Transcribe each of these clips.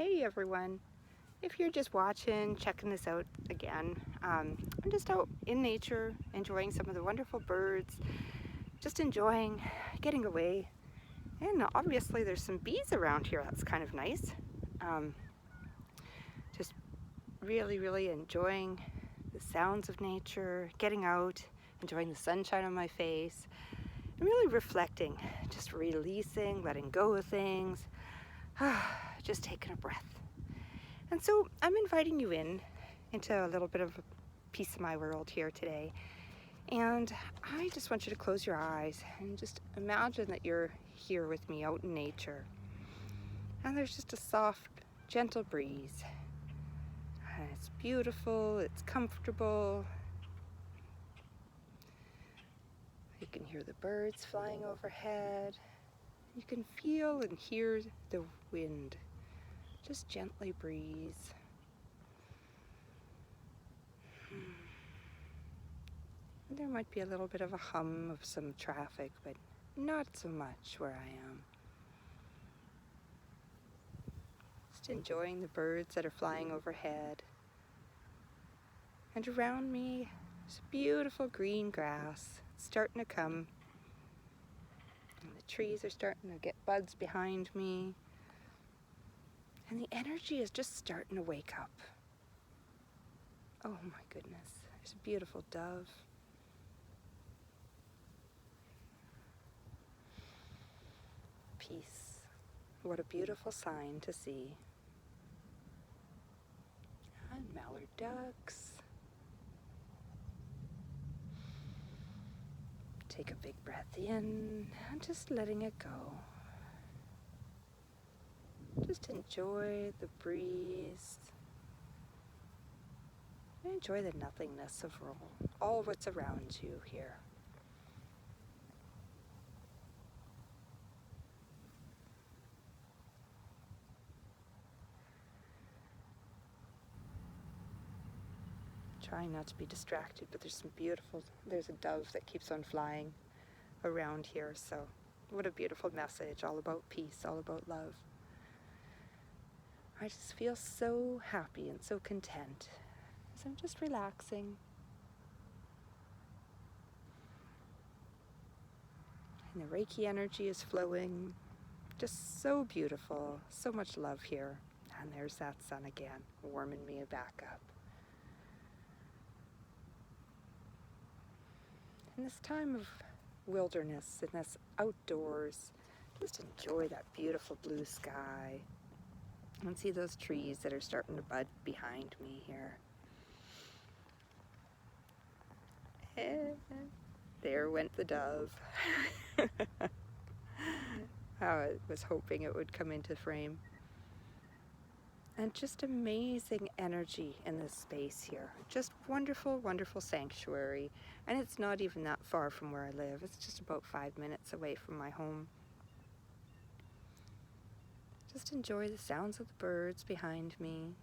Hey everyone, if you're just watching, checking this out again, I'm just out in nature, enjoying some of the wonderful birds, just enjoying getting away. And obviously there's some bees around here, that's kind of nice. Um, just really enjoying the sounds of nature, getting out, enjoying the sunshine on my face, and really reflecting, just releasing, letting go of things, just taking a breath. And so I'm inviting you into a little bit of a piece of my world here today. And I just want you to close your eyes and just imagine that you're here with me out in nature. And there's just a soft, gentle breeze. And it's beautiful, it's comfortable. You can hear the birds flying overhead. You can feel and hear the wind just gently breeze. There might be a little bit of a hum of some traffic, but not so much where I am. Just enjoying the birds that are flying overhead. And around me, there's beautiful green grass. It's starting to come. And the trees are starting to get buds behind me. And the energy is just starting to wake up. Oh my goodness, there's a beautiful dove. Peace. What a beautiful sign to see. And mallard ducks. Take a big breath in and just letting it go. Just enjoy the breeze. Enjoy the nothingness of all what's around you here. Trying not to be distracted, but there's a dove that keeps on flying around here, so what a beautiful message, all about peace, all about love. I just feel so happy and so content as I'm just relaxing. And the Reiki energy is flowing, just so beautiful, so much love here. And there's that sun again, warming me back up. In this time of wilderness, in this outdoors, just enjoy that beautiful blue sky and see those trees that are starting to bud behind me here. And there went the dove. I was hoping it would come into frame. And just amazing energy in this space here. Just wonderful, wonderful sanctuary. And it's not even that far from where I live. It's just about 5 minutes away from my home. Just enjoy the sounds of the birds behind me.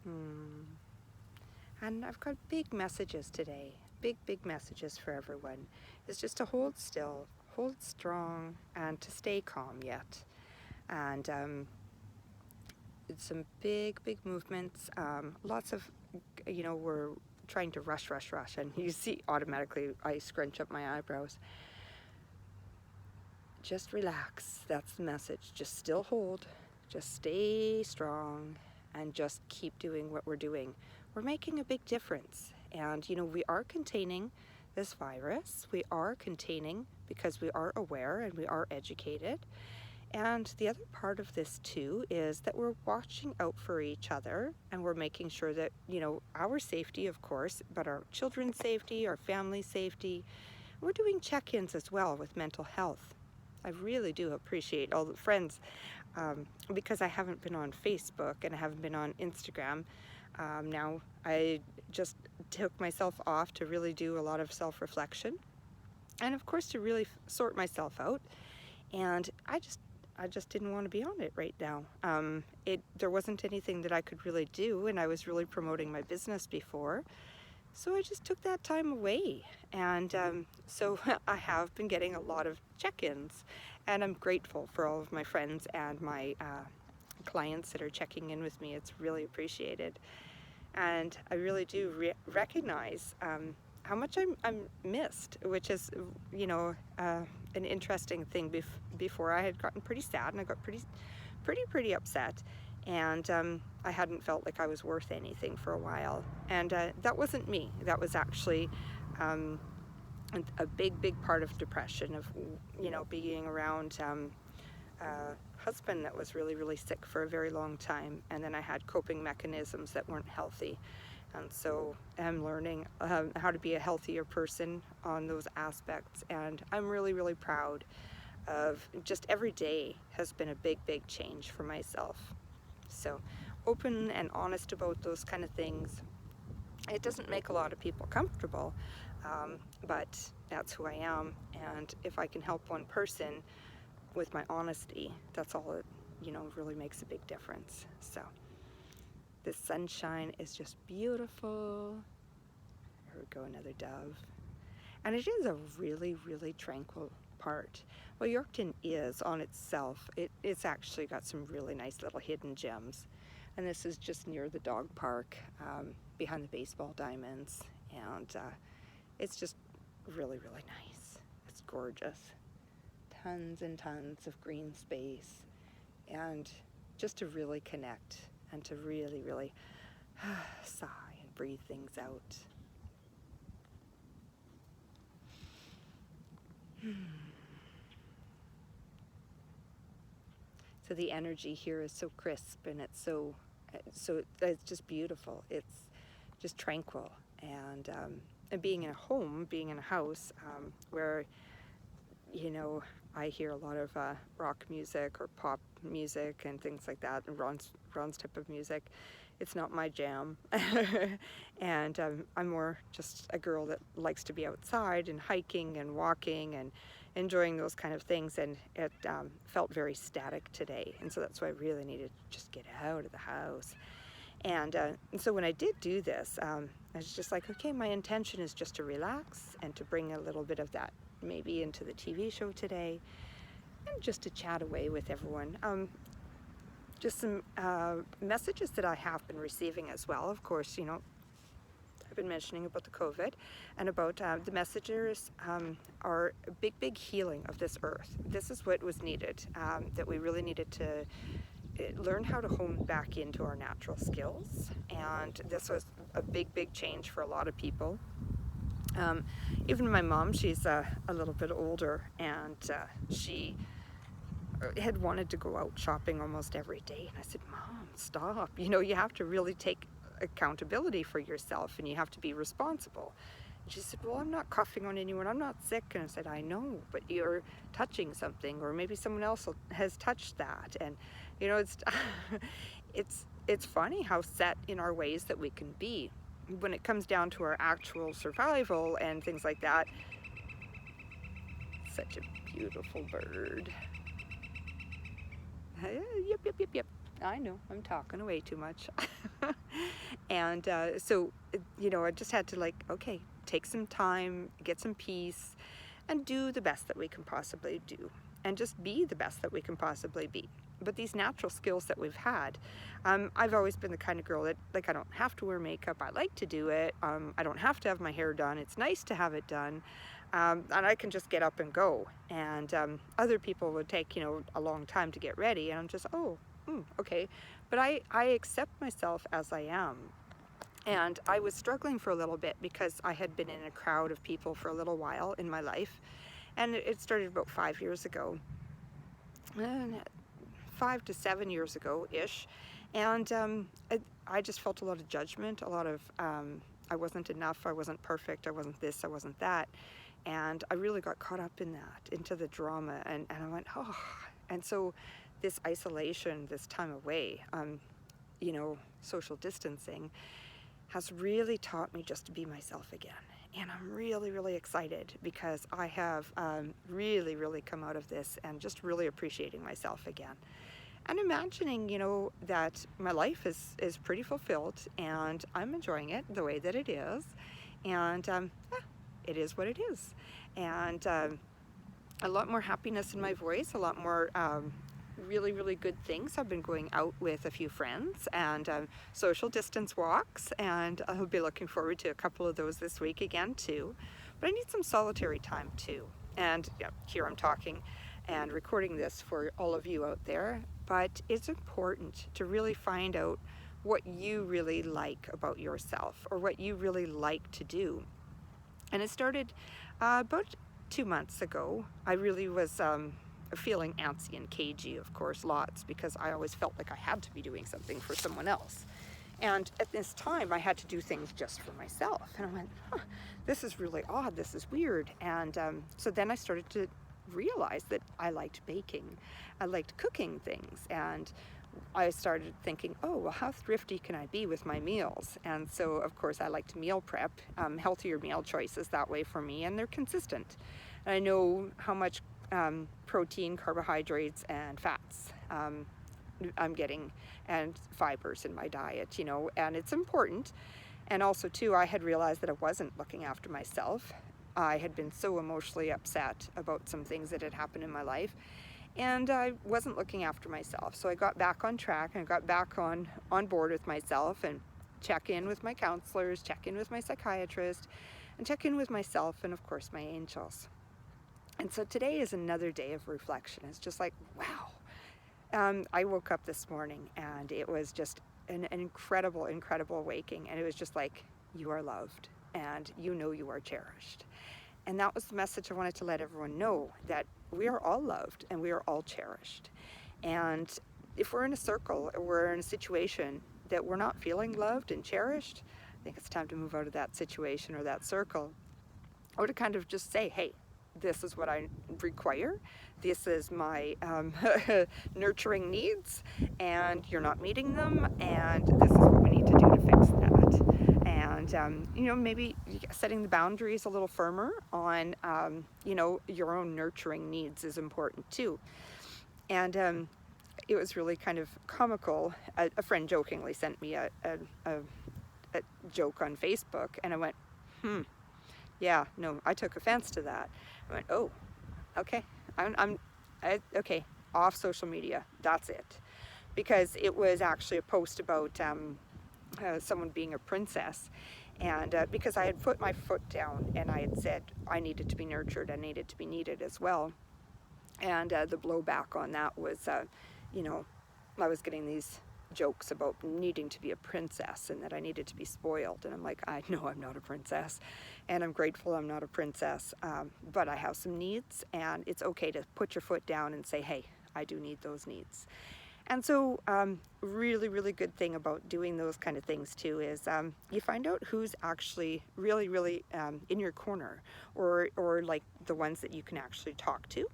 And I've got big messages today. Big messages for everyone. It's just to hold still, hold strong, and to stay calm yet. And some big movements, lots of, we're trying to rush, and you see automatically I scrunch up my eyebrows. Just relax, that's the message. Just still hold, just stay strong, and just keep doing what we're doing. We're making a big difference, and we are containing this virus. We are containing because we are aware and we are educated. And the other part of this too is that we're watching out for each other, and we're making sure that, our safety, of course, but our children's safety, our family safety. We're doing check-ins as well with mental health. I really do appreciate all the friends, because I haven't been on Facebook and I haven't been on Instagram. Now I just took myself off to really do a lot of self-reflection, and of course to really sort myself out. And I just didn't want to be on it right now. There wasn't anything that I could really do, and I was really promoting my business before. So I just took that time away, and so I have been getting a lot of check-ins, and I'm grateful for all of my friends and my clients that are checking in with me. It's really appreciated, and I really do recognize how much I'm missed, which is, you know, an interesting thing. Before I had gotten pretty sad, and I got pretty upset, and I hadn't felt like I was worth anything for a while, and that wasn't me. That was actually um, a big part of depression, of, you know, being around a husband that was really sick for a very long time, and then I had coping mechanisms that weren't healthy. And so I'm learning how to be a healthier person on those aspects, and I'm really proud of just every day has been a big change for myself. So open and honest about those kind of things. It doesn't make a lot of people comfortable, but that's who I am, and if I can help one person with my honesty, that's all it, you know, really makes a big difference. So the sunshine is just beautiful. There we go, another dove. And it is a really tranquil part. Well, Yorkton is on itself. It's actually got some really nice little hidden gems. And this is just near the dog park, behind the baseball diamonds. And it's just really nice. It's gorgeous. Tons and tons of green space. And just to really connect and to really sigh and breathe things out. So the energy here is so crisp, and it's so it's just beautiful. It's just tranquil, and being in a home, being in a house where, you know, I hear a lot of rock music or pop music and things like that, and Ron's type of music. It's not my jam. And I'm more just a girl that likes to be outside and hiking and walking and enjoying those kind of things, and it felt very static today, and so that's why I really needed to just get out of the house. And so when I did do this, I was just like, okay, my intention is just to relax and to bring a little bit of that maybe into the TV show today, and just to chat away with everyone. Just some messages that I have been receiving as well. Of course, you know, I've been mentioning about the COVID and about the messengers are a big healing of this earth. This is what was needed, that we really needed to learn how to hone back into our natural skills, and this was a big change for a lot of people. Even my mom, she's a little bit older, and she had wanted to go out shopping almost every day, and I said, Mom, stop. You know, you have to really take accountability for yourself, and you have to be responsible. And she said, well, I'm not coughing on anyone, I'm not sick. And I said, I know, but you're touching something, or maybe someone else has touched that. And you know, it's funny how set in our ways that we can be when it comes down to our actual survival and things like that. Such a beautiful bird. Yep. I know, I'm talking way too much. And so, you know, I just had to, like, okay, take some time, get some peace, and do the best that we can possibly do, and just be the best that we can possibly be. But these natural skills that we've had, I've always been the kind of girl that, like, I don't have to wear makeup. I like to do it. I don't have to have my hair done. It's nice to have it done. And I can just get up and go. And other people would take, you know, a long time to get ready, and I'm just, okay. But I accept myself as I am. And I was struggling for a little bit because I had been in a crowd of people for a little while in my life. And it started about 5 years ago. 5 to 7 years ago-ish. And I just felt a lot of judgment, a lot of, I wasn't enough, I wasn't perfect, I wasn't this, I wasn't that. And I really got caught up in that, into the drama, and I went, oh. And so this isolation, this time away, you know, social distancing, has really taught me just to be myself again. And I'm really excited because I have really come out of this and just really appreciating myself again. And imagining, you know, that my life is pretty fulfilled, and I'm enjoying it the way that it is. And it is what it is. And a lot more happiness in my voice, a lot more really, really good things. I've been going out with a few friends and social distance walks, and I'll be looking forward to a couple of those this week again too. But I need some solitary time too. And here I'm talking and recording this for all of you out there, but it's important to really find out what you really like about yourself or what you really like to do. And it started about 2 months ago. I really was feeling antsy and cagey, of course, lots, because I always felt like I had to be doing something for someone else. And at this time, I had to do things just for myself. And I went, this is really odd, this is weird. And so then I started to realize that I liked baking. I liked cooking things. And I started thinking, oh, well, how thrifty can I be with my meals? And so, of course, I like to meal prep, healthier meal choices that way for me, and they're consistent. And I know how much protein, carbohydrates, and fats I'm getting, and fibers in my diet, you know, and it's important. And also, too, I had realized that I wasn't looking after myself. I had been so emotionally upset about some things that had happened in my life, and I wasn't looking after myself. So I got back on track and got back on board with myself, and check in with my counselors, check in with my psychiatrist, and check in with myself and, of course, my angels. And so today is another day of reflection. It's just like, wow. I woke up this morning and it was just an incredible, incredible waking. And it was just like, you are loved and you know you are cherished. And that was the message I wanted to let everyone know, that we are all loved and we are all cherished. And if we're in a circle or we're in a situation that we're not feeling loved and cherished, I think it's time to move out of that situation or that circle, or to kind of just say, hey, this is what I require. This is my nurturing needs, and you're not meeting them, and this is what we need to do to fix that. And, you know, maybe setting the boundaries a little firmer on, you know, your own nurturing needs is important too. And it was really kind of comical. A friend jokingly sent me a joke on Facebook, and I went, yeah, no, I took offense to that. I went, oh, okay, okay, off social media, that's it. Because it was actually a post about someone being a princess. And because I had put my foot down and I had said I needed to be nurtured, I needed to be needed as well. And the blowback on that was, you know, I was getting these jokes about needing to be a princess and that I needed to be spoiled. And I'm like, I know I'm not a princess, and I'm grateful I'm not a princess, but I have some needs, and it's okay to put your foot down and say, hey, I do need those needs. And so really, really good thing about doing those kind of things too is you find out who's actually really, really in your corner, or like the ones that you can actually talk to.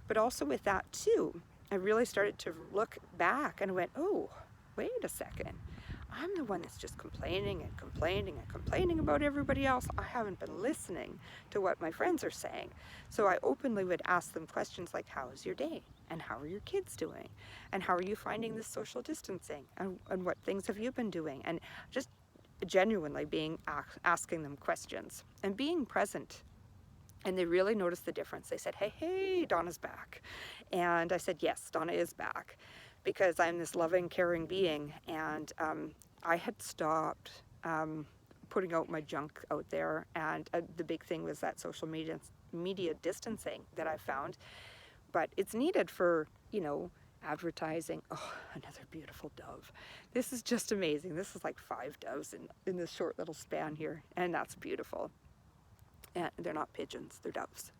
But also with that too, I really started to look back and went, oh, wait a second. I'm the one that's just complaining and complaining and complaining about everybody else. I haven't been listening to what my friends are saying. So I openly would ask them questions like, how is your day? And how are your kids doing? And how are you finding this social distancing? And what things have you been doing? And just genuinely asking them questions and being present. And they really noticed the difference. They said, hey, Donna's back. And I said, yes, Donna is back, because I'm this loving, caring being. And I had stopped putting out my junk out there. And the big thing was that social media distancing that I found. But it's needed for, you know, advertising. Oh, another beautiful dove. This is just amazing. This is like 5 doves in this short little span here. And that's beautiful. And they're not pigeons, they're doves.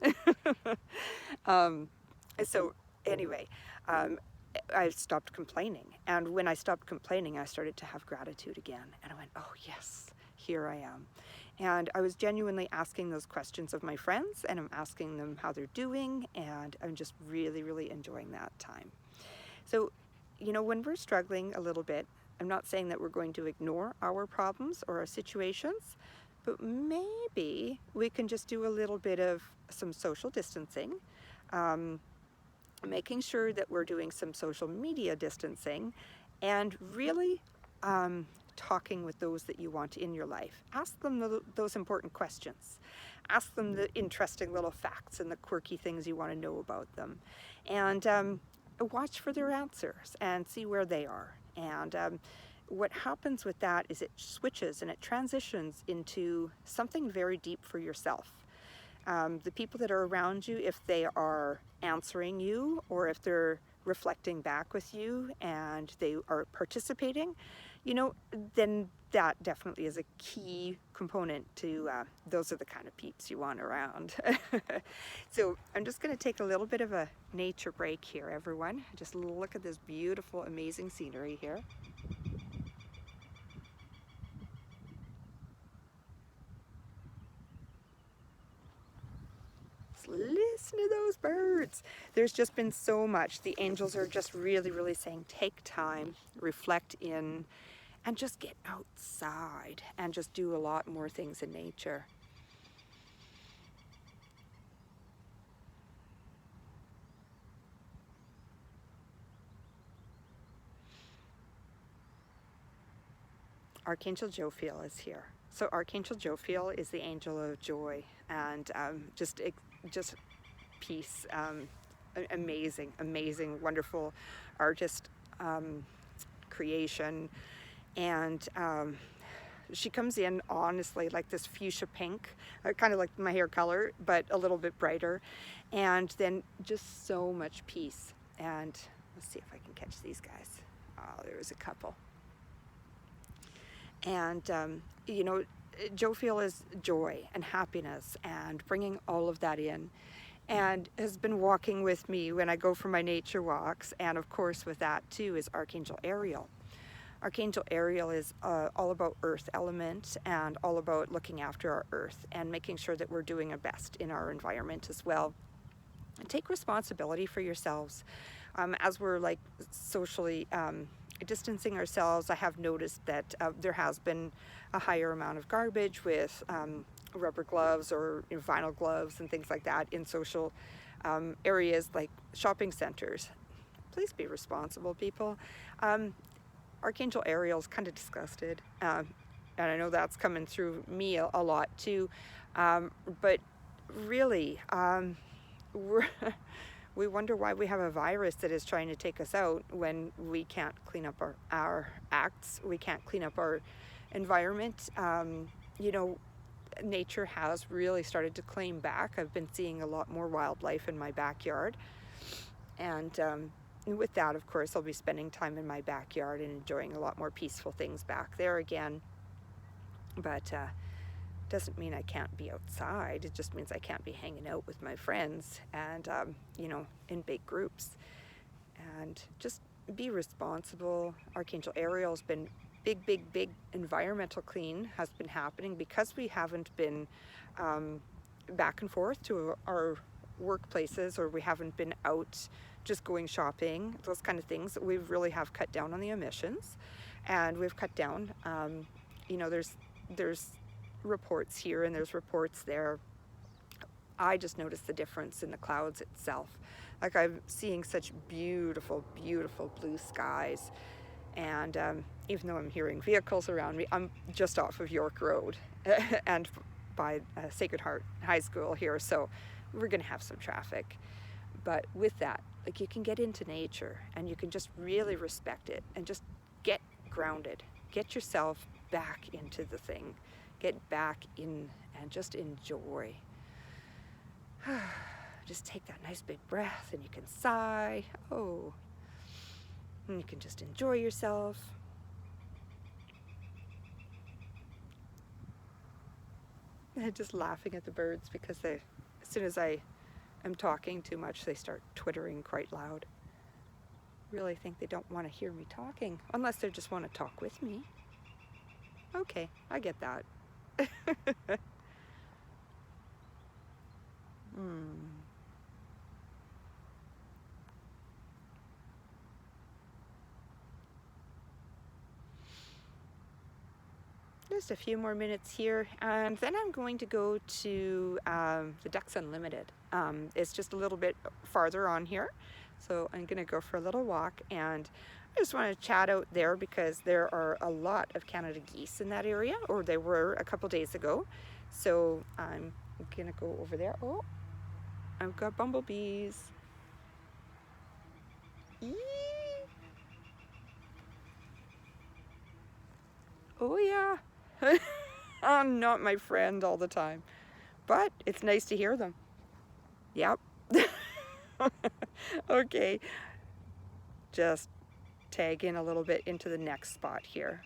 So anyway, I stopped complaining. And when I stopped complaining, I started to have gratitude again. And I went, oh yes, here I am. And I was genuinely asking those questions of my friends, and I'm asking them how they're doing, and I'm just really, really enjoying that time. So, you know, when we're struggling a little bit, I'm not saying that we're going to ignore our problems or our situations, but maybe we can just do a little bit of some social distancing, making sure that we're doing some social media distancing, and really talking with those that you want in your life. Ask them those important questions. Ask them the interesting little facts and the quirky things you want to know about them. And watch for their answers and see where they are. And what happens with that is it switches and it transitions into something very deep for yourself. The people that are around you, if they are answering you or if they're reflecting back with you and they are participating, you know, then that definitely is a key component to those are the kind of peeps you want around. So I'm just going to take a little bit of a nature break here, everyone. Just look at this beautiful, amazing scenery here. Listen to those birds. There's just been so much. The angels are just really saying take time, reflect in, and just get outside and just do a lot more things in nature. Archangel Jophiel is here. So Archangel Jophiel is the angel of joy and just peace, amazing, wonderful artist creation. And she comes in honestly like this fuchsia pink, kind of like my hair color, but a little bit brighter. And then just so much peace. And let's see if I can catch these guys. Oh, there was a couple. And, you know, Jophiel is joy and happiness and bringing all of that in, and has been walking with me when I go for my nature walks. And of course with that too is Archangel Ariel. Archangel Ariel is all about earth element and all about looking after our earth and making sure that we're doing our best in our environment as well. And take responsibility for yourselves. As we're like socially distancing ourselves, I have noticed that there has been a higher amount of garbage with rubber gloves or vinyl gloves and things like that in social areas like shopping centers. Please be responsible, people. Archangel Ariel's kind of disgusted, and I know that's coming through me a lot too, but really we wonder why we have a virus that is trying to take us out when we can't clean up our acts, we can't clean up our environment. You know, nature has really started to claim back. I've been seeing a lot more wildlife in my backyard, and with that, of course, I'll be spending time in my backyard and enjoying a lot more peaceful things back there again. But doesn't mean I can't be outside. It just means I can't be hanging out with my friends and, you know, in big groups. And just be responsible. Archangel Ariel's been big environmental clean has been happening because we haven't been back and forth to our workplaces, or we haven't been out just going shopping, those kind of things. We really have cut down on the emissions, and we've cut down, you know, there's reports here and there's reports there. I just noticed the difference in the clouds itself. Like, I'm seeing such beautiful blue skies, and even though I'm hearing vehicles around me, I'm just off of York Road and by Sacred Heart High School here, so we're gonna have some traffic. But with that, like, you can get into nature and you can just really respect it and just get grounded, get yourself back into the thing, get back in and just enjoy. Just take that nice big breath and you can sigh. Oh, and you can just enjoy yourself. And just laughing at the birds because as soon as I am talking too much, they start twittering quite loud. Really think they don't want to hear me talking, unless they just want to talk with me. Okay, I get that. Just a few more minutes here, and then I'm going to go to the Ducks Unlimited. It's just a little bit farther on here, so I'm going to go for a little walk, and I just want to chat out there because there are a lot of Canada geese in that area, or there were a couple days ago. So I'm gonna go over there. Oh, I've got bumblebees. Eee. Oh yeah. I'm not my friend all the time, but it's nice to hear them. Yep. Okay, just tag in a little bit into the next spot here.